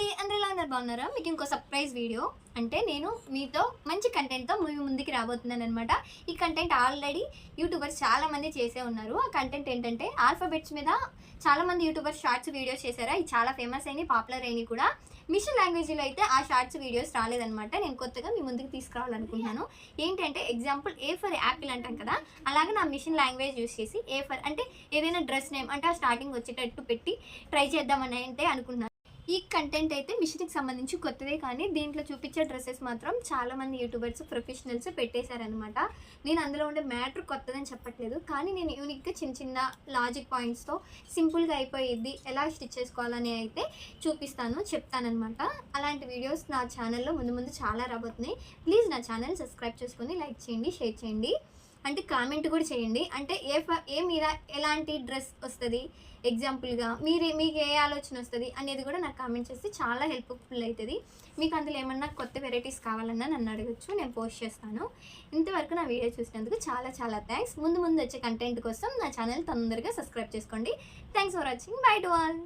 అండి, అందరూ ఎలా ఉన్నారు? బాగున్నారా? మీకు ఇంకో సర్ప్రైజ్ వీడియో అంటే నేను మీతో మంచి కంటెంట్తో మీ ముందుకి రాబోతున్నాను అనమాట. ఈ కంటెంట్ ఆల్రెడీ యూట్యూబర్స్ చాలామంది చేసే ఉన్నారు. ఆ కంటెంట్ ఏంటంటే ఆల్ఫాబెట్స్ మీద చాలామంది యూట్యూబర్స్ షార్ట్స్ వీడియోస్ చేశారు. అవి చాలా ఫేమస్ అయినాయి, పాపులర్ అయినాయి కూడా. మిషన్ లాంగ్వేజ్లో అయితే ఆ షార్ట్స్ వీడియోస్ రాలేదనమాట. నేను కొత్తగా మీ ముందుకు తీసుకురావాలనుకుంటున్నాను. ఏంటంటే ఎగ్జాంపుల్ ఏ ఫర్ యాపిల్ అంటాం కదా, అలాగే నా మిషన్ లాంగ్వేజ్ యూస్ చేసి ఏ ఫర్ అంటే ఏదైనా డ్రెస్ నేమ్ అంటే ఆ స్టార్టింగ్ వచ్చేటట్టు పెట్టి ట్రై చేద్దామని అంటే అనుకుంటున్నాను. ఈ కంటెంట్ అయితే మిషన్కి సంబంధించి కొత్తదే, కానీ దీంట్లో చూపించే డ్రెస్సెస్ మాత్రం చాలామంది యూట్యూబర్స్ ప్రొఫెషనల్స్ పెట్టేశారనమాట. నేను అందులో ఉండే మ్యాటర్ కొత్తదని చెప్పట్లేదు, కానీ నేను యూనిక్గా చిన్న చిన్న లాజిక్ పాయింట్స్తో సింపుల్గా అయిపోయేది ఎలా స్టిచ్ చేసుకోవాలని అయితే చెప్తానమాట. అలాంటి వీడియోస్ నా ఛానల్లో ముందు ముందు చాలా రాబోతున్నాయి. ప్లీజ్ నా ఛానల్ సబ్స్క్రైబ్ చేసుకొని లైక్ చేయండి, షేర్ చేయండి, అంటే కామెంట్ కూడా చేయండి. అంటే ఏ మీద ఎలాంటి డ్రెస్ వస్తుంది, ఎగ్జాంపుల్గా మీకు ఏ ఆలోచన వస్తుంది అనేది కూడా నాకు కామెంట్ చేస్తే చాలా హెల్ప్ఫుల్ అవుతుంది. మీకు అందులో ఏమన్నా కొత్త వెరైటీస్ కావాలన్నా నన్ను అడగచ్చు, నేను పోస్ట్ చేస్తాను. ఇంతవరకు నా వీడియో చూసినందుకు చాలా చాలా థ్యాంక్స్. ముందు వచ్చే కంటెంట్ కోసం నా ఛానల్ తొందరగా సబ్స్క్రైబ్ చేసుకోండి. Thanks for watching. By to all.